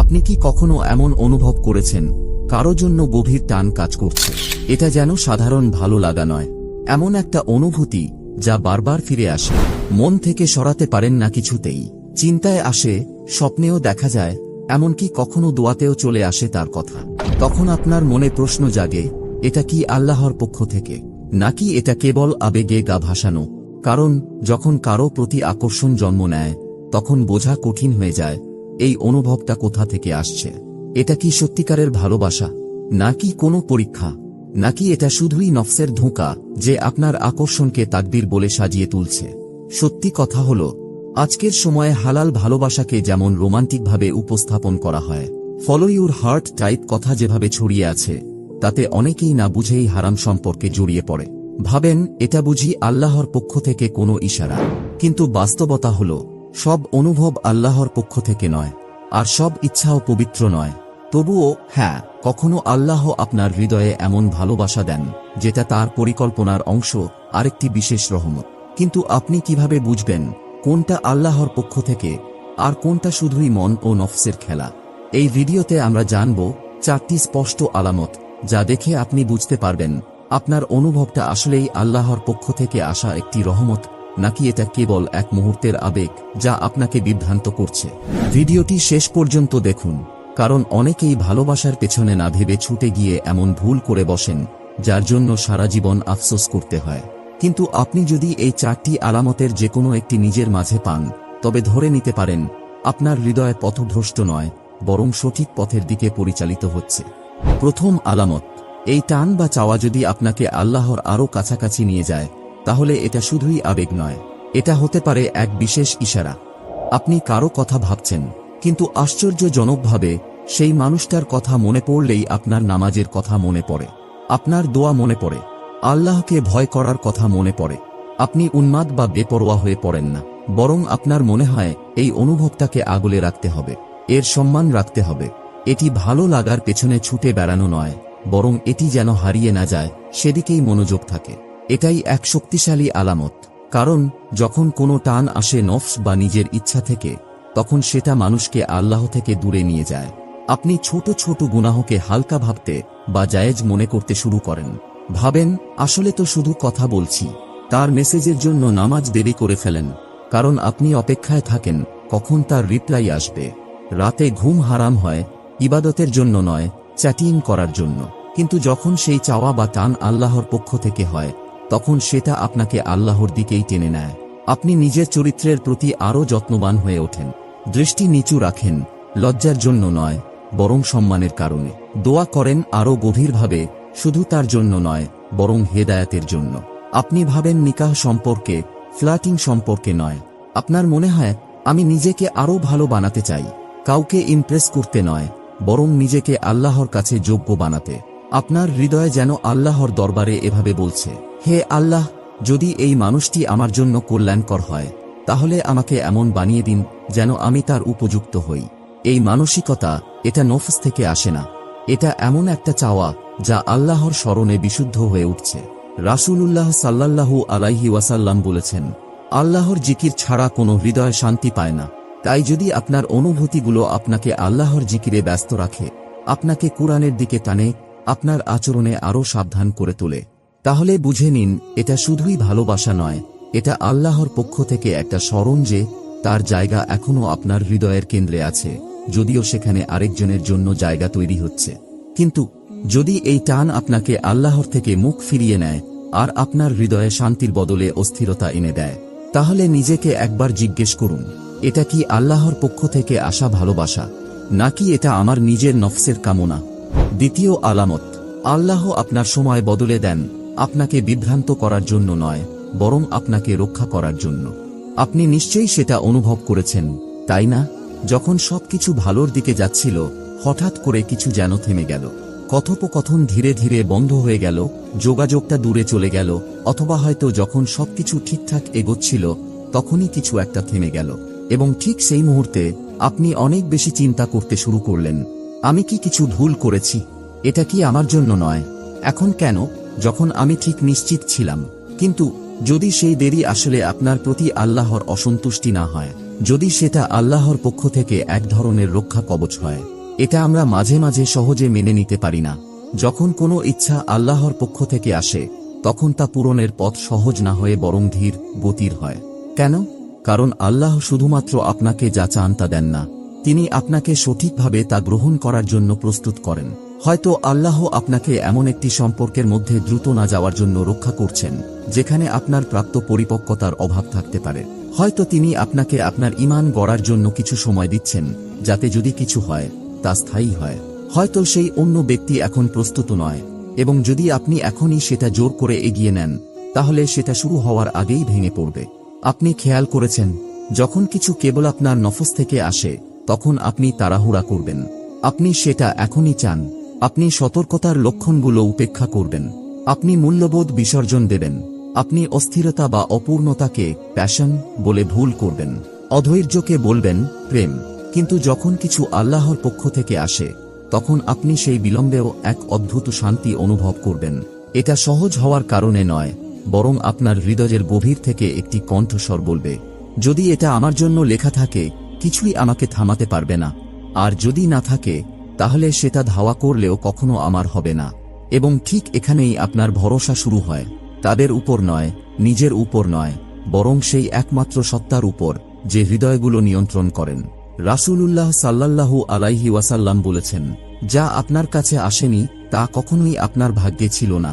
আপনি কি কখনো এমন অনুভব করেছেন কারো জন্য গভীর টান কাজ করছে? এটা যেন সাধারণ ভালো লাগা নয়, এমন একটা অনুভূতি যা বারবার ফিরে আসে, মন থেকে সরাতে পারেন না কিছুতেই। চিন্তায় আসে, স্বপ্নেও দেখা যায়, এমনকি কখনো দোয়াতেও চলে আসে তার কথা। তখন আপনার মনে প্রশ্ন জাগে, এটা কি আল্লাহর পক্ষ থেকে, নাকি এটা কেবল আবেগে গা ভাসানো? কারণ যখন কারো প্রতি আকর্ষণ জন্ম নেয় তখন বোঝা কঠিন হয়ে যায় এই অনুভবটা কোথা থেকে আসছে। এটা কি সত্যিকারের ভালোবাসা, নাকি কোনো পরীক্ষা, নাকি এটা শুধুই নফসের ধোঁকা যে আপনার আকর্ষণকে তাকদীর বলে সাজিয়ে তুলছে? সত্যি কথা হলো, আজকের সময়ে হালাল ভালোবাসাকে যেমন রোমান্টিকভাবে উপস্থাপন করা হয়, ফলো ইউর হার্ট টাইপ কথা যেভাবে ছড়িয়ে আছে, তাতে অনেকেই না বুঝেই হারাম সম্পর্কে জড়িয়ে পড়ে। ভাবেন এটা বুঝি আল্লাহর পক্ষ থেকে কোনো ইশারা। কিন্তু বাস্তবতা হলো, সব অনুভব আল্লাহর পক্ষ থেকে নয়, আর সব ইচ্ছাও পবিত্র নয়। তবুও হ্যাঁ, কখনো আল্লাহ আপনার হৃদয়ে এমন ভালোবাসা দেন যেটা তার পরিকল্পনার অংশ, আরেকটি বিশেষ রহমত। কিন্তু আপনি কিভাবে বুঝবেন কোনটা আল্লাহর পক্ষ থেকে আর কোনটা শুধুই মন ও নফসের খেলা? এই ভিডিওতে আমরা জানব 4টি স্পষ্ট আলামত যা দেখে আপনি বুঝতে পারবেন আপনার অনুভবটা আসলেই আল্লাহর পক্ষ থেকে আসা একটি রহমত, নাকি এটা কেবল এক মুহূর্তের আবেগ যা আপনাকে বিভ্রান্ত করছে। ভিডিওটি শেষ পর্যন্ত দেখুন, কারণ অনেকেই ভালোবাসার পেছনে না ভেবে ছুটে গিয়ে এমন ভুল করে বসেন যার জন্য সারা জীবন আফসোস করতে হয়। কিন্তু আপনি যদি এই 4টি আলামতের যে কোনো একটি নিজের মাঝে পান, তবে ধরে নিতে পারেন আপনার হৃদয় পথভ্রষ্ট নয়, বরং সঠিক পথের দিকে পরিচালিত হচ্ছে। প্রথম আলামত, এই টান বা চাওয়া যদি আপনাকে আল্লাহর আরও কাছাকাছি নিয়ে যায়, তাহলে এটা শুধুই আবেগ নয়, এটা হতে পারে এক বিশেষ ইশারা। আপনি কারো কথা ভাবছেন, কিন্তু আশ্চর্যজনকভাবে সেই মানুষটার কথা মনে পড়লেই আপনার নামাজের কথা মনে পড়ে, আপনার দোয়া মনে পড়ে, আল্লাহকে ভয় করার কথা মনে পড়ে। আপনি উন্মাদ বা বেপরোয়া হয়ে পড়েন না, বরং আপনার মনে হয় এই অনুভবটাকে আগলে রাখতে হবে, এর সম্মান রাখতে হবে। এটি ভালো লাগার পেছনে ছুটে বেড়ানো নয়, বরং এটি যেন হারিয়ে না যায় সেদিকেই মনোযোগ থাকে। এটাই এক শক্তিশালী আলামত, কারণ যখন কোনো টান আসে নফস বা নিজের ইচ্ছা থেকে, তখন সেটা মানুষকে আল্লাহ থেকে দূরে নিয়ে যায়। আপনি ছোট ছোট গুনাহকে হালকা ভাবতে বা জায়েজ মনে করতে শুরু করেন। ভাবেন আসলে তো শুধু কথা বলছি, তার মেসেজের জন্য নামাজ দেরি করে ফেলেন, কারণ আপনি অপেক্ষায় থাকেন কখন তার রিপ্লাই আসবে। রাতে ঘুম হারাম হয় ইবাদতের জন্য নয়, চ্যাটিং করার জন্য। কিন্তু যখন সেই চাওয়া বা টান আল্লাহর পক্ষ থেকে হয়, তখন সেটা আপনাকে আল্লাহর দিকেই টেনে নেয়। আপনি নিজের চরিত্রের প্রতি আরও যত্নবান হয়ে ওঠেন, দৃষ্টি নিচু রাখেন, লজ্জার জন্য নয়, বরং সম্মানের কারণে। দোয়া করেন আরও গভীরভাবে, শুধু তার জন্য নয়, বরং হেদায়েতের জন্য। আপনি ভাবেন নিকাহ সম্পর্কে, ফ্লার্টিং সম্পর্কে নয়। আপনার মনে হয় আমি নিজেকে আরও ভালো বানাতে চাই, কাউকে ইমপ্রেস করতে নয়, বরং নিজেকে আল্লাহর কাছে যোগ্য বানাতে। আপনার হৃদয় যেন আল্লাহর দরবারে এভাবে বলছে, হে আল্লাহ, যদি এই মানুষটি আমার জন্য কল্যাণকর হয়, তাহলে আমাকে এমন বানিয়ে দিন যেন আমি তার উপযুক্ত হই। এই মানসিকতা, এটা নফস থেকে আসে না, এটা এমন একটা চাওয়া যা আল্লাহর স্মরণে বিশুদ্ধ হয়ে উঠছে। রাসূলুল্লাহ সাল্লাল্লাহু আলাইহি ওয়াসাল্লাম বলেছেন, আল্লাহর জিকির ছাড়া কোনো হৃদয় শান্তি পায় না। তাই যদি আপনার অনুভূতিগুলো আপনাকে আল্লাহর জিকিরে ব্যস্ত রাখে, আপনাকে কুরআনের দিকে টানে, আপনার আচরণে আরও সাবধান করে তোলে, তাহলে বুঝে নিন এটা শুধুই ভালোবাসা নয়, এটা আল্লাহর পক্ষ থেকে একটা স্মরণ যে তার জায়গা এখনও আপনার হৃদয়ের কেন্দ্রে আছে, যদিও সেখানে আরেকজনের জন্য জায়গা তৈরি হচ্ছে। কিন্তু যদি এই টান আপনাকে আল্লাহর থেকে মুখ ফিরিয়ে নেয় আর আপনার হৃদয়ে শান্তির বদলে অস্থিরতা এনে দেয়, তাহলে নিজেকে একবার জিজ্ঞেস করুন, এটা কি আল্লাহর পক্ষ থেকে আসা ভালোবাসা, নাকি এটা আমার নিজের নফসের কামনা? দ্বিতীয় আলামত, আল্লাহ আপনার সময় বদলে দেন, আপনাকে বিভ্রান্ত করার জন্য নয়, বরং আপনাকে রক্ষা করার জন্য। আপনি নিশ্চয়ই সেটা অনুভব করেছেন, তাই না? যখন সবকিছু ভালোর দিকে যাচ্ছিল, হঠাৎ করে কিছু যেন থেমে গেল। কথোপকথন ধীরে ধীরে বন্ধ হয়ে গেল, যোগাযোগটা দূরে চলে গেল, অথবা হয়তো যখন সবকিছু ঠিকঠাক এগোচ্ছিল তখনই কিছু একটা থেমে গেল। এবং ঠিক সেই মুহূর্তে আপনি অনেক বেশি চিন্তা করতে শুরু করলেন, আমি কি কিছু ভুল করেছি? এটা কি আমার জন্য নয়? এখন কেন, যখন আমি ঠিক নিশ্চিত ছিলাম? কিন্তু যদি সেই দেরি আসলে আপনার প্রতি আল্লাহর অসন্তুষ্টি না হয়, যদি সেটা আল্লাহর পক্ষ থেকে এক ধরনের রক্ষা কবচ হয়। এটা আমরা মাঝে মাঝে সহজে মেনে নিতে পারি না। যখন কোনো ইচ্ছা আল্লাহর পক্ষ থেকে আসে তখন তা পূরণের পথ সহজ না হয়ে বরং ধীর গতির হয়। কেন? কারণ আল্লাহ শুধুমাত্র আপনাকে যা চান তা দেন না, তিনি আপনাকে সঠিকভাবে তা গ্রহণ করার জন্য প্রস্তুত করেন। হয়তো আল্লাহ আপনাকে এমন একটি সম্পর্কের মধ্যে দ্রুত না যাওয়ার জন্য রক্ষা করছেন যেখানে আপনার প্রাপ্ত পরিপক্কতার অভাব থাকতে পারে। হয়তো তিনি আপনাকে আপনার ঈমান গড়ার জন্য কিছু সময় দিচ্ছেন, যাতে যদি কিছু হয় তা স্থায়ী হয়। হয়তো সেই অন্য ব্যক্তি এখন প্রস্তুত নয়, এবং যদি আপনি এখনই সেটা জোর করে এগিয়ে নেন তাহলে সেটা শুরু হওয়ার আগেই ভেঙে পড়বে। আপনি খেয়াল করেছেন, যখন কিছু কেবল আপনার নফস থেকে আসে তখন আপনি তাড়াহুড়া করবেন। আপনি সেটা এখনই চান। আপনি সতর্কতার লক্ষণগুলো উপেক্ষা করবেন। আপনি মূল্যবোধ বিসর্জন দেবেন। আপনি অস্থিরতা বা অপূর্ণতাকে প্যাশন বলে ভুল করবেন। অধৈর্যকে বলবেন প্রেম। কিন্তু যখন কিছু আল্লাহর পক্ষ থেকে আসে তখন আপনি সেই বিলম্বেও এক অদ্ভুত শান্তি অনুভব করবেন। এটা সহজ হওয়ার কারণে নয়, বরং আপনার হৃদয়ের গভীর থেকে একটি কণ্ঠস্বর বলবে, যদি এটা আমার জন্য লেখা থাকে কিছুই আমাকে থামাতে পারবে না, আর যদি না থাকে তাহলে সেটা ধাওয়া করলেও কখনো আমার হবে না। এবং ঠিক এখানেই আপনার ভরসা শুরু হয়, তাদের উপর নয়, নিজের উপর নয়, বরং সেই একমাত্র সত্তার উপর যে হৃদয়গুলো নিয়ন্ত্রণ করেন। রাসূলুল্লাহ সাল্লাল্লাহু আলাইহি ওয়াসাল্লাম বলেছেন, যা আপনার কাছে আসেনি তা কখনোই আপনার ভাগ্যে ছিল না,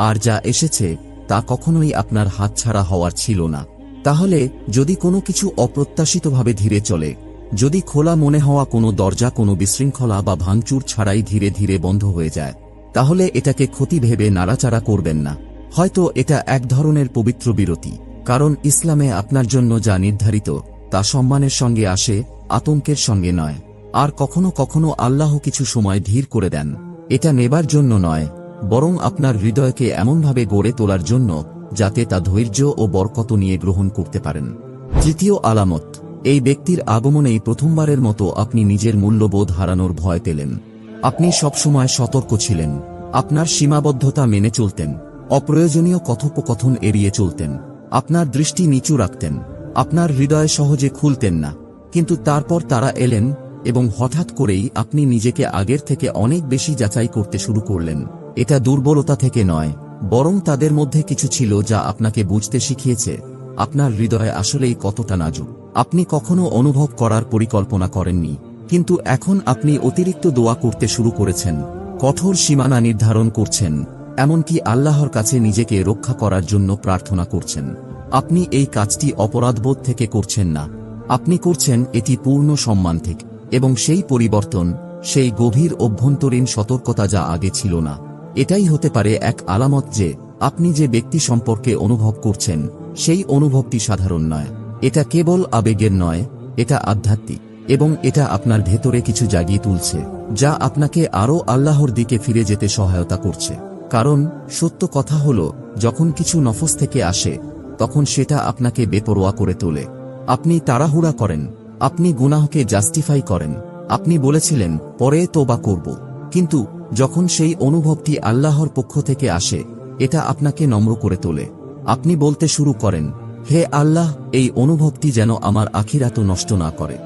আর যা এসেছে তা কখনোই আপনার হাতছাড়া হওয়ার ছিল না। তাহলে যদি কোনো কিছু অপ্রত্যাশিতভাবে ধীরে চলে, যদি খোলা মনে হওয়া কোনো দরজা কোনো বিশৃঙ্খলা বা ভাঙচুর ছাড়াই ধীরে ধীরে বন্ধ হয়ে যায়, তাহলে এটাকে ক্ষতি ভেবে নাড়াচাড়া করবেন না। হয়তো এটা এক ধরনের পবিত্র বিরতি, কারণ ইসলামে আপনার জন্য যা নির্ধারিত তা সম্মানের সঙ্গে আসে, আতঙ্কের সঙ্গে নয়। আর কখনো কখনো আল্লাহ কিছু সময় ধীর করে দেন, এটা নেবার জন্য নয়, বরং আপনার হৃদয়কে এমনভাবে গড়ে তোলার জন্য যাতে তা ধৈর্য ও বরকত নিয়ে গ্রহণ করতে পারেন। তৃতীয় আলামত, এই ব্যক্তির আগমনেই প্রথমবারের মতো আপনি নিজের মূল্যবোধ হারানোর ভয় পেলেন। আপনি সবসময় সতর্ক ছিলেন, আপনার সীমাবদ্ধতা মেনে চলতেন, অপ্রয়োজনীয় কথোপকথন এড়িয়ে চলতেন, আপনার দৃষ্টি নিচু রাখতেন, আপনার হৃদয় সহজে খুলতেন না। কিন্তু তারপর তারা এলেন এবং হঠাৎ করেই আপনি নিজেকে আগের থেকে অনেক বেশি যাচাই করতে শুরু করলেন। এটা দুর্বলতা থেকে নয়, বরং তাদের মধ্যে কিছু ছিল যা আপনাকে বুঝতে শিখিয়েছে আপনার হৃদয় আসলেই কতটা নাজুক। আপনি কখনো অনুভব করার পরিকল্পনা করেননি, কিন্তু এখন আপনি অতিরিক্ত দোয়া করতে শুরু করেছেন, কঠোর সীমানা নির্ধারণ করছেন, এমনকি আল্লাহর কাছে নিজেকে রক্ষা করার জন্য প্রার্থনা করছেন। আপনি এই কাজটি অপরাধবোধ থেকে করছেন না, আপনি করছেন এটি পূর্ণ সম্মান থেকে। এবং সেই পরিবর্তন, সেই গভীর অভ্যন্তরীণ সতর্কতা যা আগে ছিল না, এটাই হতে পারে এক আলামত যে আপনি যে ব্যক্তি সম্পর্কে অনুভব করছেন সেই অনুভবটি সাধারণ নয়। এটা কেবল আবেগের নয়, এটা আধ্যাত্মিক, এবং এটা আপনার ভেতরে কিছু জাগিয়ে তুলছে যা আপনাকে আরও আল্লাহর দিকে ফিরে যেতে সহায়তা করছে। কারণ সত্য কথা হলো, যখন কিছু নফস থেকে আসে তখন সেটা আপনাকে বেপরোয়া করে তোলে। আপনি তাড়াহুড়া করেন, আপনি গুনাহকে জাস্টিফাই করেন, আপনি বলেছিলেন পরে তোবা করব। কিন্তু যখন সেই অনুভবটি আল্লাহর পক্ষ থেকে আসে, এটা আপনাকে নম্র করে তোলে। আপনি বলতে শুরু করেন, হে আল্লাহ, এই অনুভবটি যেন আমার আখিরাত নষ্ট না করে।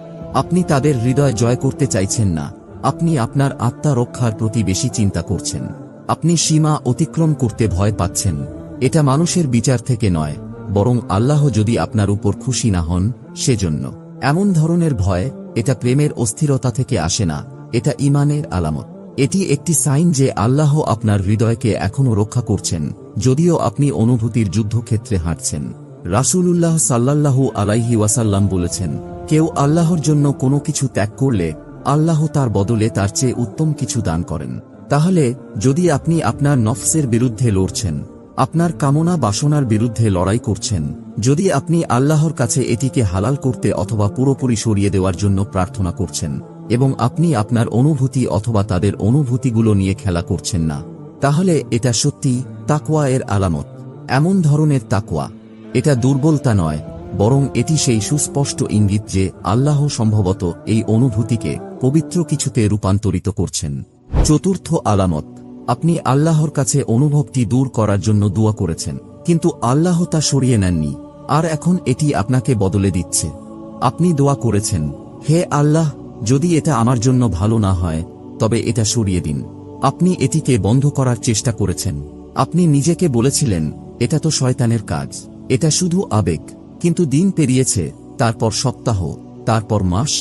আপনি তাদের হৃদয় জয় করতে চাইছেন না, আপনি আপনার আত্মা রক্ষার প্রতি বেশি চিন্তা করছেন। আপনি সীমা অতিক্রম করতে ভয় পাচ্ছেন। এটা মানুষের বিচার থেকে নয়, বরং আল্লাহ যদি আপনার উপর খুশি না হন সেজন্য। এমন ধরনের ভয়, এটা প্রেমের অস্থিরতা থেকে আসে না, এটা ঈমানের আলামত। এটি একটি সাইন যে আল্লাহ আপনার হৃদয়কে এখনও রক্ষা করছেন, যদিও আপনি অনুভূতির যুদ্ধক্ষেত্রে হাঁটছেন। রাসূলুল্লাহ সাল্লাল্লাহু আলাইহি ওয়াসাল্লাম বলেছেন, কেউ আল্লাহর জন্য কোনো কিছু ত্যাগ করলে আল্লাহ তার বদলে তার চেয়ে উত্তম কিছু দান করেন। তাহলে যদি আপনি আপনার নফসের বিরুদ্ধে লড়ছেন, আপনার কামনা বাসনার বিরুদ্ধে লড়াই করছেন, যদি আপনি আল্লাহর কাছে এটিকে হালাল করতে অথবা পুরোপুরি সরিয়ে দেওয়ার জন্য প্রার্থনা করছেন, এবং আপনি আপনার অনুভূতি অথবা তাদের অনুভূতিগুলো নিয়ে খেলা করছেন না, তাহলে এটা সত্যি তাকওয়া এর আলামত। এমন ধরনের তাকওয়া, এটা দুর্বলতা নয়, বরং এটি সেই সুস্পষ্ট ইঙ্গিত যে আল্লাহ সম্ভবত এই অনুভূতিকে পবিত্র কিছুতে রূপান্তরিত করছেন। চতুর্থ আলামত, আপনি আল্লাহর কাছে অনুভবটি দূর করার জন্য দোয়া করেছেন, কিন্তু আল্লাহ তা সরিয়ে নেননি, আর এখন এটি আপনাকে বদলে দিচ্ছে। আপনি দোয়া করেছেন, হে আল্লাহ, যদি এটা আমার জন্য ভালো না হয় তবে এটা সরিয়ে দিন। আপনি এটিকে বন্ধ করার চেষ্টা করেছেন। আপনি নিজেকে বলেছিলেন, এটা তো শয়তানের কাজ, এটা শুধু আবেগ। কিন্তু দিন পেরিয়েছে, তারপর সপ্তাহ, তারপর মাস,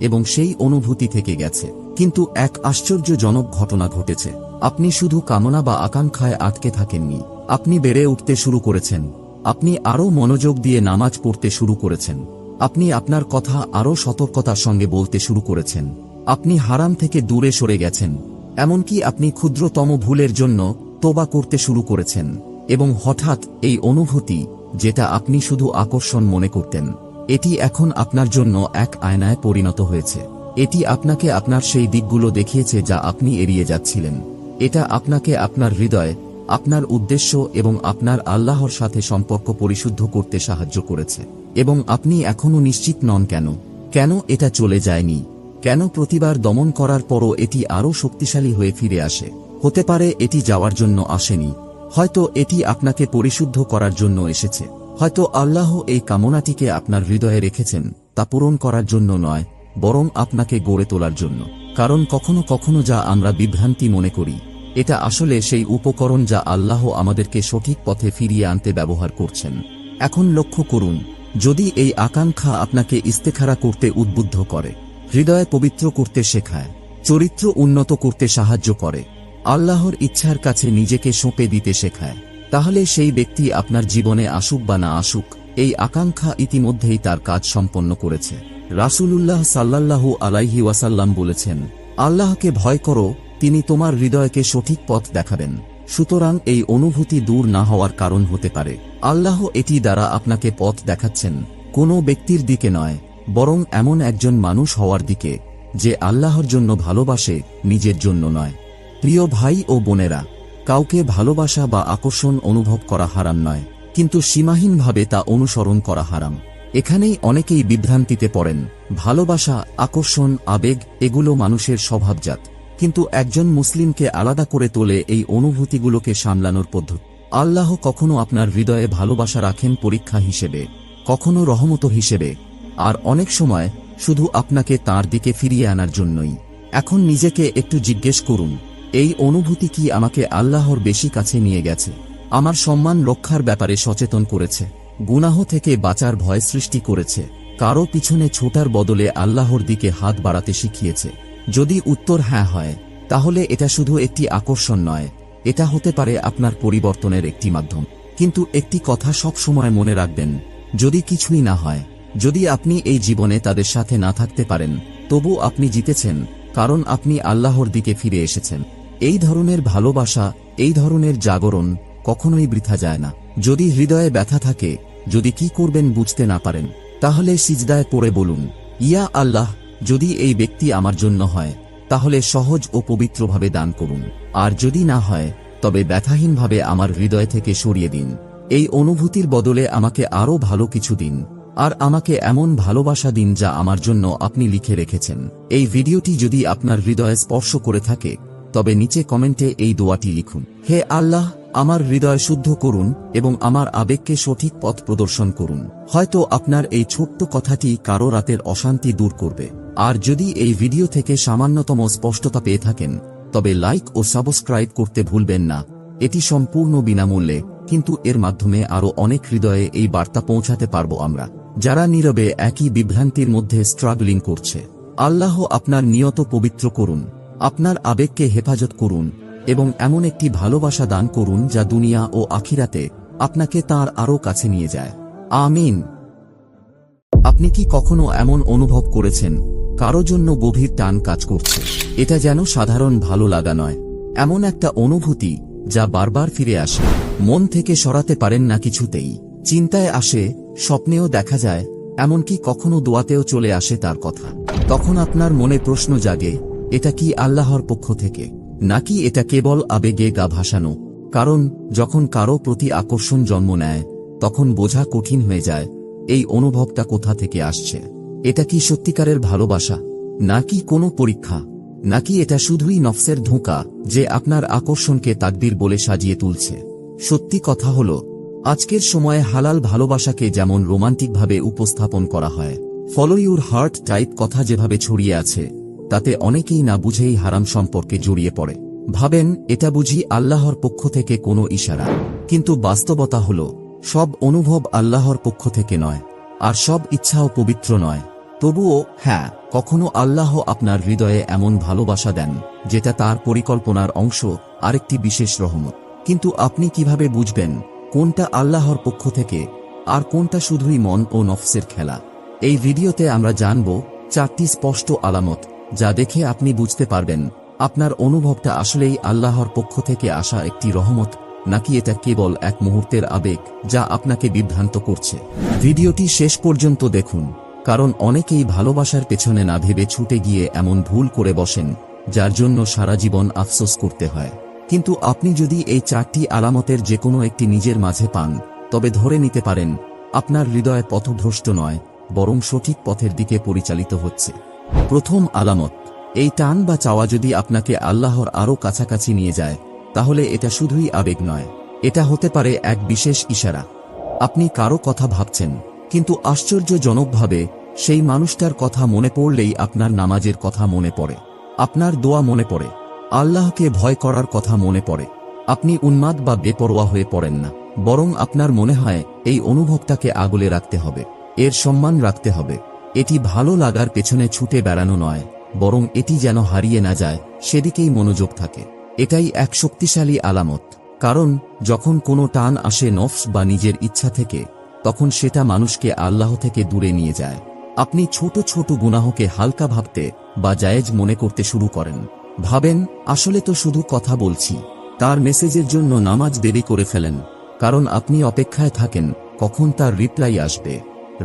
এবং সেই অনুভূতি থেকে গেছে। কিন্তু এক আশ্চর্যজনক ঘটনা ঘটেছে। আপনি শুধু কামনা বা আকাঙ্ক্ষায় আটকে থাকেননি, আপনি বেড়ে উঠতে শুরু করেছেন। আপনি আরও মনোযোগ দিয়ে নামাজ পড়তে শুরু করেছেন। আপনি আপনার কথা আরও সতর্কতার সঙ্গে বলতে শুরু করেছেন। আপনি হারাম থেকে দূরে সরে গেছেন। এমনকি আপনি ক্ষুদ্রতম ভুলের জন্য তোবা করতে শুরু করেছেন। এবং হঠাৎ এই অনুভূতি, যেটা আপনি শুধু আকর্ষণ মনে করতেন, এটি এখন আপনার জন্য এক আয়নায় পরিণত হয়েছে। এটি আপনাকে আপনার সেই দিকগুলো দেখিয়েছে যা আপনি এড়িয়ে যাচ্ছিলেন। এটা আপনাকে আপনার হৃদয়, আপনার উদ্দেশ্য এবং আপনার আল্লাহর সাথে সম্পর্ক পরিশুদ্ধ করতে সাহায্য করেছে। এবং আপনি এখনও নিশ্চিত নন কেন এটা চলে যায়নি, কেন প্রতিবার দমন করার পরও এটি আরও শক্তিশালী হয়ে ফিরে আসে। হতে পারে এটি যাওয়ার জন্য আসেনি, হয়তো এটি আপনাকে পরিশুদ্ধ করার জন্য এসেছে। হয়তো আল্লাহ এই কামনাটিকে আপনার হৃদয়ে রেখেছেন তা পূরণ করার জন্য নয়, বরং আপনাকে গড়ে তোলার জন্য। কারণ কখনো কখনো যা আমরা বিভ্রান্তি মনে করি, এটা আসলে সেই উপকরণ যা আল্লাহ আমাদেরকে সঠিক পথে ফিরিয়ে আনতে ব্যবহার করছেন। এখন লক্ষ্য করুন, যদি এই আকাঙ্ক্ষা আপনাকে ইস্তেখারা করতে উদ্বুদ্ধ করে, হৃদয় পবিত্র করতে শেখায়, চরিত্র উন্নত করতে সাহায্য করে, আল্লাহর ইচ্ছার কাছে নিজেকে সঁপে দিতে শেখায়, তাহলে সেই ব্যক্তি আপনার জীবনে আসুক বা না আসুক, এই আকাঙ্ক্ষা ইতিমধ্যেই তার কাজ সম্পন্ন করেছে। রাসূলুল্লাহ সাল্লাল্লাহু আলাইহি ওয়াসাল্লাম বলেছেন, আল্লাহকে ভয় করো, তিনি তোমার হৃদয়কে সঠিক পথ দেখাবেন। সুতরাং এই অনুভূতি দূর না হওয়ার কারণ হতে পারে আল্লাহ এটি দ্বারা আপনাকে পথ দেখাচ্ছেন, কোনো ব্যক্তির দিকে নয়, বরং এমন একজন মানুষ হওয়ার দিকে যে আল্লাহর জন্য ভালোবাসে, নিজের জন্য নয়। প্রিয় ভাই ও বোনেরা, কাউকে ভালোবাসা বা আকর্ষণ অনুভব করা হারাম নয়, কিন্তু সীমাহীনভাবে তা অনুসরণ করা হারাম। এখানেই অনেকেই বিভ্রান্তিতে পড়েন। ভালোবাসা, আকর্ষণ, আবেগ, এগুলো মানুষের স্বভাবজাত, কিন্তু একজন মুসলিমকে আলাদা করে তোলে এই অনুভূতিগুলোকে সামলানোর পদ্ধতি। আল্লাহ কখনো আপনার হৃদয়ে ভালোবাসা রাখেন পরীক্ষা হিসেবে, কখনো রহমত হিসেবে, আর অনেক সময় শুধু আপনাকে তার দিকে ফিরিয়ে আনার জন্যই। এখন নিজেকে একটু জিজ্ঞেস করুন, এই অনুভূতি কি আমাকে আল্লাহর বেশি কাছে নিয়ে গেছে, আমার সম্মান রক্ষার ব্যাপারে সচেতন করেছে, গুনাহ থেকে বাঁচার ভয় সৃষ্টি করেছে, কারো পিছনে ছোটার বদলে আল্লাহর দিকে হাত বাড়াতে শিখিয়েছে? যদি উত্তর হ্যাঁ হয়, তাহলে এটা শুধু একটি আকর্ষণ নয়, এটা হতে পারে আপনার পরিবর্তনের একটি মাধ্যম। কিন্তু একটি কথা সব সময় মনে রাখবেন, যদি কিছুই না হয়, যদি আপনি এই জীবনে তাদের সাথে না থাকতে পারেন, তবু আপনি জিতেছেন, কারণ আপনি আল্লাহর দিকে ফিরে এসেছেন। এই ধরনের ভালোবাসা, এই ধরনের জাগরণ কখনোই বৃথা যায় না। যদি হৃদয়ে ব্যথা থাকে, যদি কি করবেন বুঝতে না পারেন, তাহলে সিজদায় পড়ে বলুন, ইয়া আল্লাহ, যদি এই ব্যক্তি আমার জন্য হয়, তাহলে সহজ ও পবিত্রভাবে দান করুন, আর যদি না হয়, তবে ব্যথাহীনভাবে আমার হৃদয় থেকে সরিয়ে দিন। এই অনুভূতির বদলে আমাকে আরও ভালো কিছু দিন, আর আমাকে এমন ভালোবাসা দিন যা আমার জন্য আপনি লিখে রেখেছেন। এই ভিডিওটি যদি আপনার হৃদয়ে স্পর্শ করে থাকে, তবে নিচে কমেন্টে এই দোয়াটি লিখুন, হে আল্লাহ, আমার হৃদয় শুদ্ধ করুন এবং আমার আবেগকে সঠিক পথ প্রদর্শন করুন। হয়তো আপনার এই ছোট্ট কথাটি কারো রাতের অশান্তি দূর করবে। আর যদি এই ভিডিও থেকে সামান্যতম স্পষ্টতা পেয়ে থাকেন, তবে লাইক ও সাবস্ক্রাইব করতে ভুলবেন না। এটি সম্পূর্ণ বিনামূল্যে, কিন্তু এর মাধ্যমে আরও অনেক হৃদয়ে এই বার্তা পৌঁছাতে পারব আমরা, যারা নীরবে একই বিভ্রান্তির মধ্যে স্ট্রাগলিং করছে। আল্লাহ আপনার নিয়ত পবিত্র করুন, আপনার আবেগকে হেফাজত করুন, এবং এমন একটি ভালোবাসা দান করুন যা দুনিয়া ও আখিরাতে আপনাকে তার আরও কাছে নিয়ে যায়। আমিন। আপনি কি কখনো এমন অনুভব করেছেন, কারো জন্য গভীর টান কাজ করছে? এটা যেন সাধারণ ভালো লাগা নয়, এমন একটা অনুভূতি যা বারবার ফিরে আসে, মন থেকে সরাতে পারেন না কিছুতেই। চিন্তায় আসে, স্বপ্নেও দেখা যায়, এমনকি কখনো দোয়াতেও চলে আসে তার কথা। তখন আপনার মনে প্রশ্ন জাগে, এটা কি আল্লাহর পক্ষ থেকে, নাকি এটা কেবল আবেগে গা ভাসানো? কারণ যখন কারো প্রতি আকর্ষণ জন্ম নেয়, তখন বোঝা কঠিন হয়ে যায় এই অনুভবটা কোথা থেকে আসছে। এটা কি সত্যিকারের ভালোবাসা, নাকি কোনো পরীক্ষা, নাকি এটা শুধুই নফসের ধোঁকা যে আপনার আকর্ষণকে তাকদীর বলে সাজিয়ে তুলছে? সত্যি কথা হলো, আজকের সময়ে হালাল ভালোবাসাকে যেমন রোমান্টিকভাবে উপস্থাপন করা হয়, ফলো ইউর হার্ট টাইপ কথা যেভাবে ছড়িয়ে আছে, তাতে অনেকেই না বুঝেই হারাম সম্পর্কে জড়িয়ে পড়ে। ভাবেন এটা বুঝি আল্লাহর পক্ষ থেকে কোনো ইশারা। কিন্তু বাস্তবতা হল, সব অনুভব আল্লাহর পক্ষ থেকে নয়, আর সব ইচ্ছাও পবিত্র নয়। তবুও হ্যাঁ, কখনো আল্লাহ আপনার হৃদয়ে এমন ভালোবাসা দেন যেটা তার পরিকল্পনার অংশ, আরেকটি বিশেষ রহমত। কিন্তু আপনি কিভাবে বুঝবেন কোনটা আল্লাহর পক্ষ থেকে আর কোনটা শুধুই মন ও নফসের খেলা? এই ভিডিওতে আমরা জানব 4টি স্পষ্ট আলামত, যা দেখে আপনি বুঝতে পারবেন আপনার অনুভবটা আসলেই আল্লাহর পক্ষ থেকে আসা একটি রহমত, নাকি এটা কেবল এক মুহূর্তের আবেগ যা আপনাকে বিভ্রান্ত করছে। ভিডিওটি শেষ পর্যন্ত দেখুন, কারণ অনেকেই ভালোবাসার পেছনে না ভেবে ছুটে গিয়ে এমন ভুল করে বসেন যার জন্য সারা জীবন আফসোস করতে হয়। কিন্তু আপনি যদি এই 4টি আলামতের যে কোনো একটি নিজের মাঝে পান, তবে ধরে নিতে পারেন আপনার হৃদয় পথভ্রষ্ট নয়, বরং সঠিক পথের দিকে পরিচালিত হচ্ছে। প্রথম আলামত, এই টান বা চাওয়া যদি আপনাকে আল্লাহর আরও কাছাকাছি নিয়ে যায়, তাহলে এটা শুধুই আবেগ নয়, এটা হতে পারে এক বিশেষ ইশারা। আপনি কারো কথা ভাবছেন, কিন্তু আশ্চর্যজনকভাবে সেই মানুষটার কথা মনে পড়লেই আপনার নামাজের কথা মনে পড়ে, আপনার দোয়া মনে পড়ে, আল্লাহকে ভয় করার কথা মনে পড়ে। আপনি উন্মাদ বা বেপরোয়া হয়ে পড়েন না, বরং আপনার মনে হয় এই অনুভবটাকে আগলে রাখতে হবে, এর সম্মান রাখতে হবে। এটি ভালো লাগার পেছনে ছুটে বেড়ানো নয়, বরং এটি যেন হারিয়ে না যায় সেদিকেই মনোযোগ থাকে। এটাই এক শক্তিশালী আলামত, কারণ যখন কোনো টান আসে নফস বা নিজের ইচ্ছা থেকে, তখন সেটা মানুষকে আল্লাহ থেকে দূরে নিয়ে যায়। আপনি ছোট ছোট গুনাহকে হালকা ভাবতে বা জায়েজ মনে করতে শুরু করেন। ভাবেন আসলে তো শুধু কথা বলছি। তার মেসেজের জন্য নামাজ দেরি করে ফেলেন, কারণ আপনি অপেক্ষায় থাকেন কখন তার রিপ্লাই আসবে।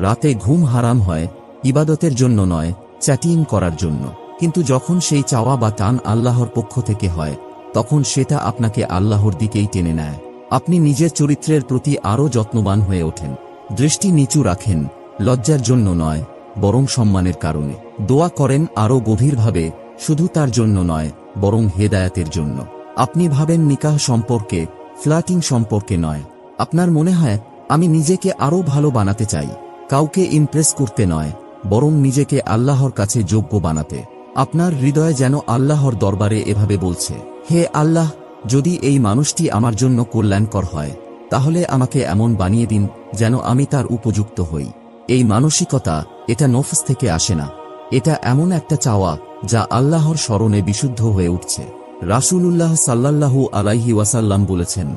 রাতে ঘুম হারাম হয় ইবাদতের জন্য নয়, চ্যাটিং করার জন্য। কিন্তু যখন সেই চাওয়া বা টান আল্লাহর পক্ষ থেকে হয়, তখন সেটা আপনাকে আল্লাহর দিকেই টেনে নেয়। আপনি নিজের চরিত্রের প্রতি আরও যত্নবান হয়ে ওঠেন, দৃষ্টি নিচু রাখেন, লজ্জার জন্য নয়, বরং সম্মানের কারণে। দোয়া করেন আরও গভীরভাবে, শুধু তার জন্য নয়, বরং হেদায়াতের জন্য। আপনি ভাবেন নিকাহ সম্পর্কে, ফ্লার্টিং সম্পর্কে নয়। আপনার মনে হয় আমি নিজেকে আরও ভালো বানাতে চাই, কাউকে ইমপ্রেস করতে নয়, বরং নিজেকে আল্লাহর কাছে যোগ্য বানাতে। আপনার হৃদয় যেন আল্লাহর দরবারে এভাবে বলছে, হে আল্লাহ, যদি এই মানুষটি আমার জন্য কল্যাণকর হয়, তাহলে আমাকে এমন বানিয়ে দিন যেন আমি তার উপযুক্ত হই। এই মানসিকতা, এটা নফস থেকে আসে না, এটা এমন একটা চাওয়া যা আল্লাহর স্মরণে বিশুদ্ধ হয়ে উঠছে। রাসূলুল্লাহ সাল্লাল্লাহু আলাইহি ওয়াসাল্লাম বলেছেন,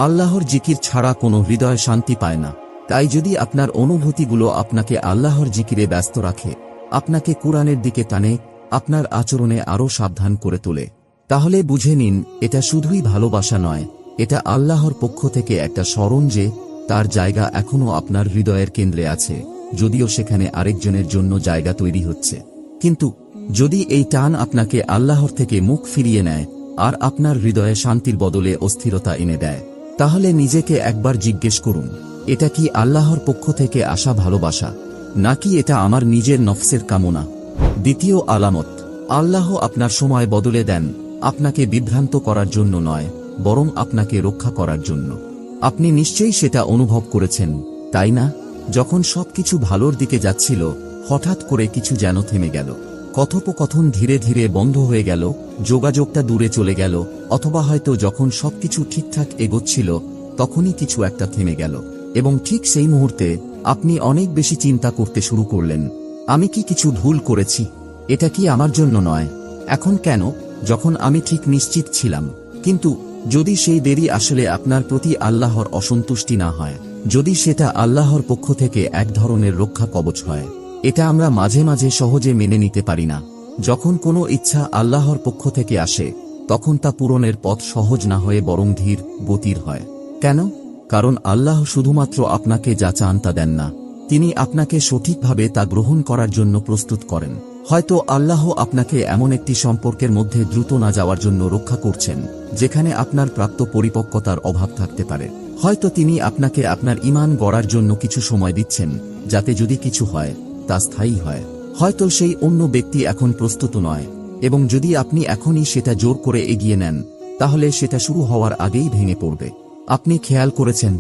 আল্লাহর জিকির ছাড়া কোনো হৃদয় শান্তি পায় না। তাই যদি আপনার অনুভূতিগুলো আপনাকে আল্লাহর জিকিরে ব্যস্ত রাখে, আপনাকে কুরআনের দিকে টানে, আপনার আচরণে আরও সাবধান করে তোলে, তাহলে বুঝে নিন এটা শুধুই ভালোবাসা নয়, এটা আল্লাহর পক্ষ থেকে একটা স্মরণ যে তার জায়গা এখনও আপনার হৃদয়ের কেন্দ্রে আছে, যদিও সেখানে আরেকজনের জন্য জায়গা তৈরি হচ্ছে। কিন্তু যদি এই টান আপনাকে আল্লাহর থেকে মুখ ফিরিয়ে নেয় আর আপনার হৃদয়ে শান্তির বদলে অস্থিরতা এনে দেয়, তাহলে নিজেকে একবার জিজ্ঞেস করুন, এটা কি আল্লাহর পক্ষ থেকে আসা ভালোবাসা, নাকি এটা আমার নিজের নফসের কামনা? দ্বিতীয় আলামত, আল্লাহ আপনার সময় বদলে দেন, আপনাকে বিভ্রান্ত করার জন্য নয়, বরং আপনাকে রক্ষা করার জন্য। আপনি নিশ্চয়ই সেটা অনুভব করেছেন, তাই না? যখন সবকিছু ভালোর দিকে যাচ্ছিল, হঠাৎ করে কিছু যেন থেমে গেল। কথোপকথন ধীরে ধীরে বন্ধ হয়ে গেল, যোগাযোগটা দূরে চলে গেল, অথবা হয়তো যখন সবকিছু ঠিকঠাক এগোচ্ছিল, তখনই কিছু একটা থেমে গেল। এবং ঠিক সেই মুহূর্তে আপনি অনেক বেশি চিন্তা করতে শুরু করলেন, আমি কি কিছু ভুল করেছি? এটা কি আমার জন্য নয়? এখন কেন, যখন আমি ঠিক নিশ্চিত ছিলাম? কিন্তু যদি সেই দেরি আসলে আপনার প্রতি আল্লাহর অসন্তুষ্টি না হয়, যদি সেটা আল্লাহর পক্ষ থেকে এক ধরনের রক্ষা কবচ হয়, এটা আমরা মাঝে মাঝে সহজে মেনে নিতে পারি না। যখন কোনো ইচ্ছা আল্লাহর পক্ষ থেকে আসে, তখন তা পূরণের পথ সহজ না হয়ে বরং ধীর গতির হয়। কেন? কারণ আল্লাহ শুধুমাত্র আপনাকে যা চান তা দেন না, তিনি আপনাকে সঠিকভাবে তা গ্রহণ করার জন্য প্রস্তুত করেন। হয়তো আল্লাহ আপনাকে এমন একটি সম্পর্কের মধ্যে দ্রুত না যাওয়ার জন্য রক্ষা করছেন, যেখানে আপনার প্রাপ্ত পরিপক্কতার অভাব থাকতে পারে। হয়তো তিনি আপনাকে আপনার ঈমান গড়ার জন্য কিছু সময় দিচ্ছেন, যাতে যদি কিছু হয় তা স্থায়ী হয়। হয়তো সেই অন্য ব্যক্তি এখন প্রস্তুত নয়, এবং যদি আপনি এখনই সেটা জোর করে এগিয়ে নেন, তাহলে সেটা শুরু হওয়ার আগেই ভেঙে পড়বে। আপনি খেয়াল করেছেন,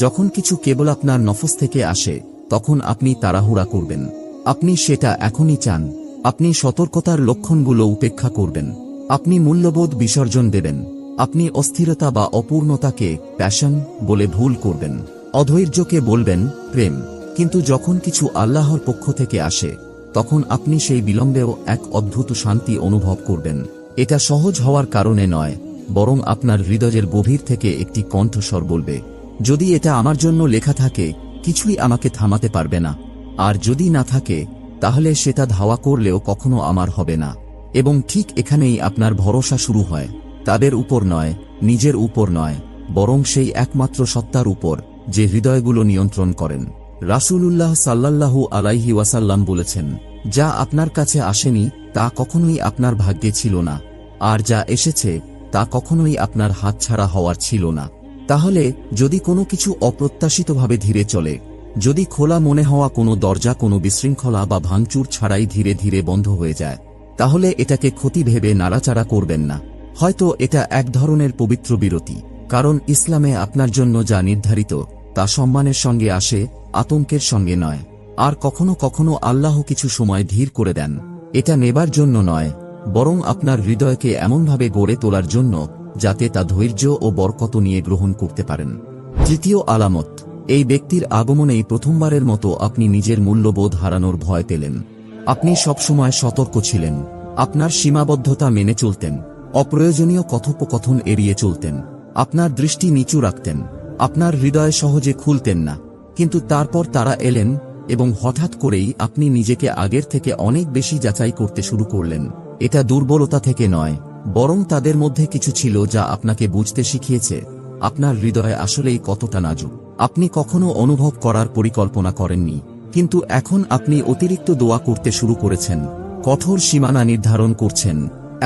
যখন কিছু কেবল আপনার নফস থেকে আসে, তখন আপনি তাড়াহুড়া করবেন, আপনি সেটা এখনই চান। আপনি সতর্কতার লক্ষণগুলো উপেক্ষা করবেন। আপনি মূল্যবোধ বিসর্জন দেবেন। আপনি অস্থিরতা বা অপূর্ণতাকে প্যাশন বলে ভুল করবেন। অধৈর্যকে বলবেন প্রেম। কিন্তু যখন কিছু আল্লাহর পক্ষ থেকে আসে, তখন আপনি সেই বিলম্বেও এক অদ্ভুত শান্তি অনুভব করবেন। এটা সহজ হওয়ার কারণে নয়, বরং আপনার হৃদয়ের গভীর থেকে একটি কণ্ঠস্বর বলবে, যদি এটা আমার জন্য লেখা থাকে, কিছুই আমাকে থামাতে পারবে না। আর যদি না থাকে, তাহলে সেটা ধাওয়া করলেও কখনো আমার হবে না। এবং ঠিক এখানেই আপনার ভরসা শুরু হয়, তাদের উপর নয়, নিজের উপর নয়, বরং সেই একমাত্র সত্তার উপর, যে হৃদয়গুলো নিয়ন্ত্রণ করেন। রাসূলুল্লাহ সাল্লাল্লাহু আলাইহি ওয়াসাল্লাম বলেছেন, যা আপনার কাছে আসেনি তা কখনোই আপনার ভাগ্যে ছিল না, আর যা এসেছে তা কখনোই আপনার হাতছাড়া হওয়ার ছিল না। তাহলে যদি কোনো কিছু অপ্রত্যাশিতভাবে ধীরে চলে, যদি খোলা মনে হওয়া কোনো দরজা কোনো বিশৃঙ্খলা বা ভাঙচুর ছাড়াই ধীরে ধীরে বন্ধ হয়ে যায়, তাহলে এটাকে ক্ষতি ভেবে নাড়াচাড়া করবেন না। হয়তো এটা এক ধরনের পবিত্র বিরতি, কারণ ইসলামে আপনার জন্য যা নির্ধারিত তা সম্মানের সঙ্গে আসে, আতঙ্কের সঙ্গে নয়। আর কখনো কখনো আল্লাহ কিছু সময় ধীর করে দেন, এটা নেবার জন্য নয়, বরং আপনার হৃদয়কে এমনভাবে গড়ে তোলার জন্য যাতে তা ধৈর্য ও বরকত নিয়ে গ্রহণ করতে পারেন। তৃতীয় আলামত, এই ব্যক্তির আগমনেই প্রথমবারের মতো আপনি নিজের মূল্যবোধ হারানোর ভয় পেলেন। আপনি সবসময় সতর্ক ছিলেন, আপনার সীমাবদ্ধতা মেনে চলতেন, অপ্রয়োজনীয় কথোপকথন এড়িয়ে চলতেন, আপনার দৃষ্টি নিচু রাখতেন, আপনার হৃদয় সহজে খুলতেন না। কিন্তু তারপর তারা এলেন, এবং হঠাৎ করেই আপনি নিজেকে আগের থেকে অনেক বেশি যাচাই করতে শুরু করলেন। এটা দুর্বলতা থেকে নয়, বরং তাদের মধ্যে কিছু ছিল যা আপনাকে বুঝতে শিখিয়েছে আপনার হৃদয় আসলেই কতটা নাজুক। আপনি কখনো অনুভব করার পরিকল্পনা করেননি, কিন্তু এখন আপনি অতিরিক্ত দোয়া করতে শুরু করেছেন, কঠোর সীমানা নির্ধারণ করছেন,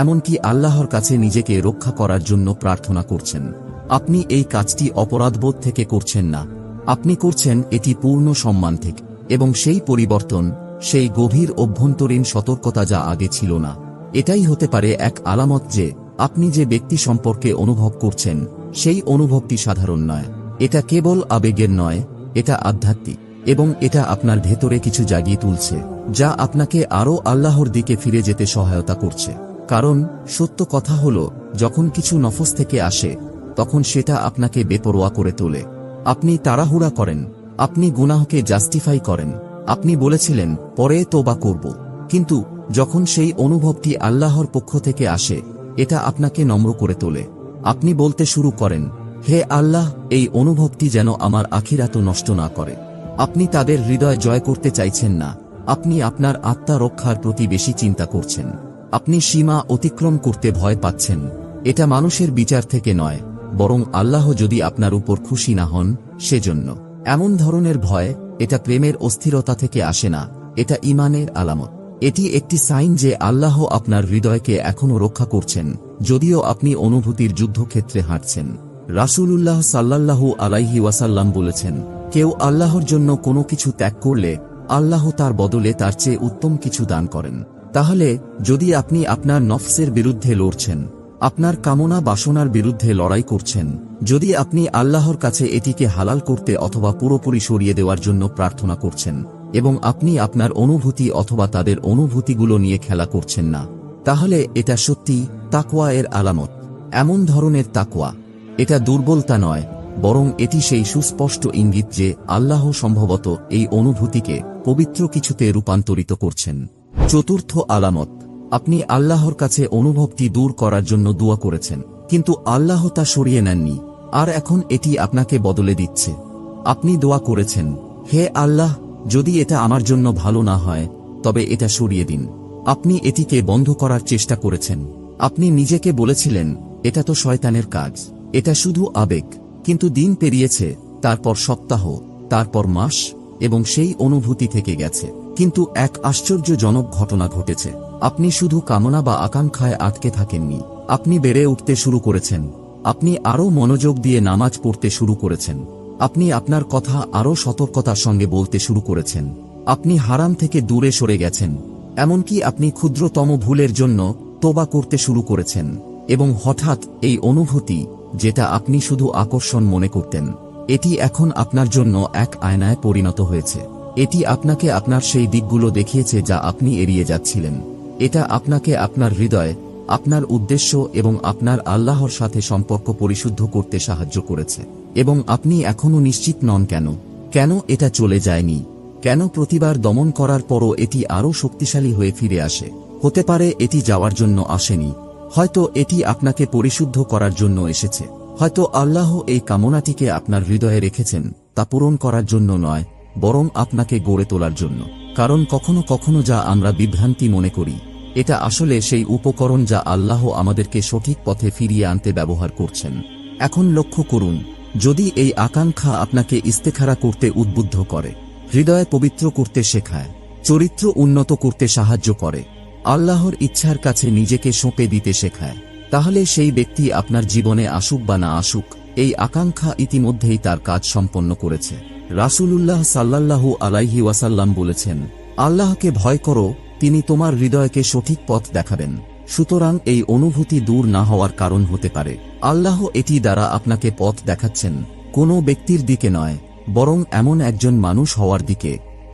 এমনকি আল্লাহর কাছে নিজেকে রক্ষা করার জন্য প্রার্থনা করছেন। আপনি এই কাজটি অপরাধবোধ থেকে করছেন না, আপনি করছেন এটি পূর্ণ সম্মান থেকে। এবং সেই পরিবর্তন, সেই গভীর অভ্যন্তরীণ সতর্কতা যা আগে ছিল না, এটাই হতে পারে এক আলামত যে আপনি যে ব্যক্তি সম্পর্কে অনুভব করছেন সেই অনুভবটি সাধারণ নয়। এটা কেবল আবেগের নয়, এটা আধ্যাত্মিক, এবং এটা আপনার ভেতরে কিছু জাগিয়ে তুলছে যা আপনাকে আরও আল্লাহর দিকে ফিরে যেতে সহায়তা করছে। কারণ সত্য কথা হলো, যখন কিছু নফস থেকে আসে, তখন সেটা আপনাকে বেপরোয়া করে তোলে। আপনি তাড়াহুড়া করেন, আপনি গুনাহকে জাস্টিফাই করেন, আপনি বলেছিলেন পরে তোবা করব। কিন্তু যখন সেই অনুভবটি আল্লাহর পক্ষ থেকে আসে, এটা আপনাকে নম্র করে তোলে। আপনি বলতে শুরু করেন, হে আল্লাহ, এই অনুভবটি যেন আমার আখিরাত নষ্ট না করে। আপনি তাদের হৃদয় জয় করতে চাইছেন না, আপনি আপনার আত্মা রক্ষার প্রতি বেশি চিন্তা করছেন। আপনি সীমা অতিক্রম করতে ভয় পাচ্ছেন। এটা মানুষের বিচার থেকে নয়, বরং আল্লাহ যদি আপনার উপর খুশি না হন সেজন্য। এমন ধরনের ভয়, এটা প্রেমের অস্থিরতা থেকে আসে না, এটা ঈমানের আলামত। এটি একটি সাইন যে আল্লাহ আপনার হৃদয়কে এখনও রক্ষা করছেন, যদিও আপনি অনুভূতির যুদ্ধক্ষেত্রে হাঁটছেন। রাসূলুল্লাহ সাল্লাল্লাহু আলাইহি ওয়াসাল্লাম বলেছেন, কেউ আল্লাহর জন্য কোনো কিছু ত্যাগ করলে আল্লাহ তার বদলে তার চেয়ে উত্তম কিছু দান করেন। তাহলে যদি আপনি আপনার নফসের বিরুদ্ধে লড়ছেন, আপনার কামনা বাসনার বিরুদ্ধে লড়াই করছেন, যদি আপনি আল্লাহর কাছে এটিকে হালাল করতে অথবা পুরোপুরি সরিয়ে দেওয়ার জন্য প্রার্থনা করছেন, এবং আপনি আপনার অনুভূতি অথবা তাদের অনুভূতিগুলো নিয়ে খেলা করছেন না, তাহলে এটা সত্যি তাকওয়া এর আলামত। এমন ধরনের তাকওয়া, এটা দুর্বলতা নয়, বরং এটি সেই সুস্পষ্ট ইঙ্গিত যে আল্লাহ সম্ভবত এই অনুভূতিকে পবিত্র কিছুতে রূপান্তরিত করছেন। চতুর্থ আলামত, আপনি আল্লাহর কাছে অনুভবটি দূর করার জন্য দোয়া করেছেন, কিন্তু আল্লাহ তা সরিয়ে নেননি, আর এখন এটি আপনাকে বদলে দিচ্ছে। আপনি দোয়া করেছেন, হে আল্লাহ, যদি এটা আমার জন্য ভালো না হয় তবে এটা সরিয়ে দিন। আপনি এটিকে বন্ধ করার চেষ্টা করেছেন। আপনি নিজেকে বলেছিলেন, এটা তো শয়তানের কাজ, এটা শুধু আবেগ। কিন্তু দিন পেরিয়েছে, তারপর সপ্তাহ, তারপর মাস, এবং সেই অনুভূতি থেকে গেছে। কিন্তু এক আশ্চর্যজনক ঘটনা ঘটেছে। আপনি শুধু কামনা বা আকাঙ্ক্ষায় আটকে থাকেননি, আপনি বেড়ে উঠতে শুরু করেছেন। আপনি আরও মনোযোগ দিয়ে নামাজ পড়তে শুরু করেছেন। আপনি আপনার কথা আরও সতর্কতার সঙ্গে বলতে শুরু করেছেন। আপনি হারাম থেকে দূরে সরে গেছেন। এমনকি আপনি ক্ষুদ্রতম ভুলের জন্য তোবা করতে শুরু করেছেন। এবং হঠাৎ এই অনুভূতি, যেটা আপনি শুধু আকর্ষণ মনে করতেন, এটি এখন আপনার জন্য এক আয়নায় পরিণত হয়েছে। এটি আপনাকে আপনার সেই দিকগুলো দেখিয়েছে যা আপনি এড়িয়ে যাচ্ছিলেন। এটা আপনাকে আপনার হৃদয়, আপনার উদ্দেশ্য এবং আপনার আল্লাহর সাথে সম্পর্ক পরিশুদ্ধ করতে সাহায্য করেছে। এবং আপনি এখনও নিশ্চিত নন কেন এটা চলে যায়নি, কেন প্রতিবার দমন করার পরও এটি আরও শক্তিশালী হয়ে ফিরে আসে। হতে পারে এটি যাওয়ার জন্য আসেনি, হয়তো এটি আপনাকে পরিশুদ্ধ করার জন্য এসেছে। হয়তো আল্লাহ এই কামনাটিকে আপনার হৃদয়ে রেখেছেন তা পূরণ করার জন্য নয়, বরং আপনাকে গড়ে তোলার জন্য। কারণ কখনো কখনো যা আমরা বিভ্রান্তি মনে করি, এটা আসলে সেই উপকরণ যা আল্লাহ আমাদেরকে সঠিক পথে ফিরিয়ে আনতে ব্যবহার করছেন। এখন লক্ষ্য করুন, যদি এই আকাঙ্ক্ষা আপনাকে ইস্তেখারা করতে উদ্বুদ্ধ করে, হৃদয় পবিত্র করতে শেখায়, চরিত্র উন্নত করতে সাহায্য করে, আল্লাহর ইচ্ছার কাছে নিজেকে সঁপে দিতে শেখায়, তাহলে সেই ব্যক্তি আপনার জীবনে আসুক বা না আসুক, এই আকাঙ্ক্ষা ইতিমধ্যেই তার কাজ সম্পন্ন করেছে। রাসূলুল্লাহ সাল্লাল্লাহু আলাইহি ওয়াসাল্লাম বলেছেন, আল্লাহকে ভয় করো, তিনি তোমার হৃদয়কে সঠিক পথ দেখাবেন। সুতরাং এই অনুভূতি দূর না হওয়ার কারণ হতে পারে আল্লাহ এটি দ্বারা আপনাকে পথ দেখাচ্ছেন, কোনো ব্যক্তির দিকে নয়, বরং এমন একজন মানুষ হওয়ার দিকে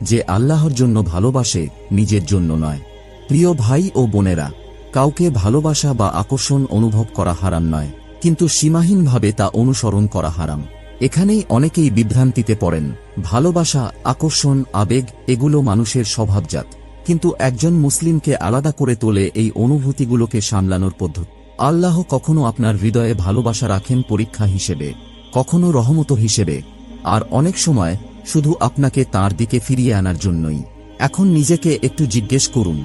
যে আল্লাহর জন্য ভালোবাসে, নিজের জন্য নয়। প্রিয় ভাই ও বোনেরা, কাউকে ভালোবাসা বা আকর্ষণ অনুভব করা হারাম নয়, কিন্তু সীমাহীনভাবে তা অনুসরণ করা হারাম। এখানেই অনেকেই বিভ্রান্তিতে পড়েন। ভালোবাসা, আকর্ষণ, আবেগ এগুলো মানুষের স্বভাবজাত, কিন্তু একজন মুসলিমকে আলাদা করে তোলে এই অনুভূতিগুলোকে সামলানোর পদ্ধতি। আল্লাহ কখনো আপনার হৃদয়ে ভালোবাসা রাখেন পরীক্ষা হিসেবে, কখনো রহমত হিসেবে, আর অনেক সময় শুধু আপনাকে তার দিকে ফিরিয়ে আনার জন্যই। এখন নিজেকে একটু জিজ্ঞেস করুন,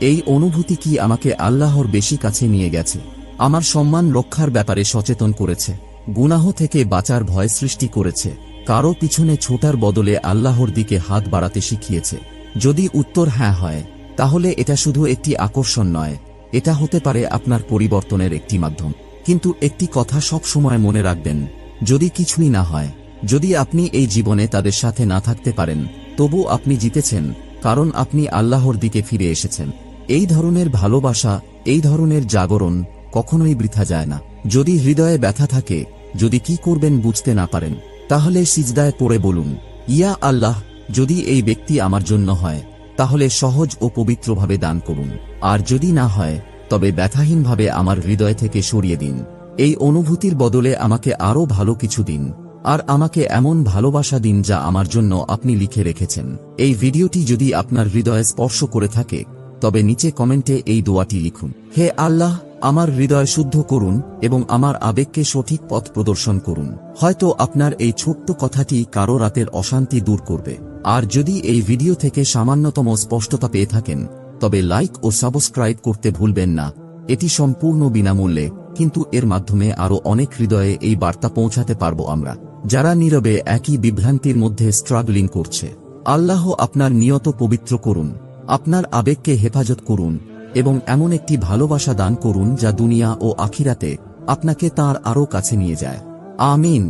এই অনুভূতি কি আমাকে আল্লাহর বেশি কাছে নিয়ে গেছে, আমার সম্মান রক্ষার ব্যাপারে সচেতন করেছে, গুনাহ থেকে বাঁচার ভয় সৃষ্টি করেছে, কারো পিছনে ছোটার বদলে আল্লাহর দিকে হাত বাড়াতে শিখিয়েছে? যদি উত্তর হ্যাঁ হয়, তাহলে এটা শুধু একটি আকর্ষণ নয়, এটা হতে পারে আপনার পরিবর্তনের একটি মাধ্যম। কিন্তু একটি কথা সব সময় মনে রাখবেন, যদি কিছুই না হয়, যদি আপনি এই জীবনে তাদের সাথে না থাকতে পারেন, তবু আপনি জিতেছেন, কারণ আপনি আল্লাহর দিকে ফিরে এসেছেন। এই ধরনের ভালোবাসা, এই ধরনের জাগরণ কখনোই বৃথা যায় না। যদি হৃদয়ে ব্যথা থাকে, যদি কি করবেন বুঝতে না পারেন, তাহলে সিজদায় পড়ে বলুন, ইয়া আল্লাহ, যদি এই ব্যক্তি আমার জন্য হয়, তাহলে সহজ ও পবিত্রভাবে দান করুন, আর যদি না হয়, তবে ব্যথাহীনভাবে আমার হৃদয় থেকে সরিয়ে দিন। এই অনুভূতির বদলে আমাকে আরও ভালো কিছু দিন, আর আমাকে এমন ভালোবাসা দিন যা আমার জন্য আপনি লিখে রেখেছেন। এই ভিডিওটি যদি আপনার হৃদয়ে স্পর্শ করে থাকে, তবে নিচে কমেন্টে এই দোয়াটি লিখুন, হে আল্লাহ, আমার হৃদয় শুদ্ধ করুন এবং আমার আবেগকে সঠিক পথ প্রদর্শন করুন। হয়তো আপনার এই ছোট্ট কথাটি কারো রাতের অশান্তি দূর করবে। আর যদি এই ভিডিও থেকে সামান্যতম স্পষ্টতা পেয়ে থাকেন, তবে লাইক ও সাবস্ক্রাইব করতে ভুলবেন না। এটি সম্পূর্ণ বিনামূল্যে, কিন্তু এর মাধ্যমে আরও অনেক হৃদয়ে এই বার্তা পৌঁছাতে পারব আমরা, যারা নীরবে একই বিভ্রান্তির মধ্যে স্ট্রাগলিং করছে। আল্লাহ আপনার নিয়ত পবিত্র করুন, আপনার আবেগকে হেফাজত করুন এবং এমন একটি ভালোবাসা দান করুন যা দুনিয়া ও আখিরাতে আপনাকে তাঁর আরও কাছে নিয়ে যায়। আমিন।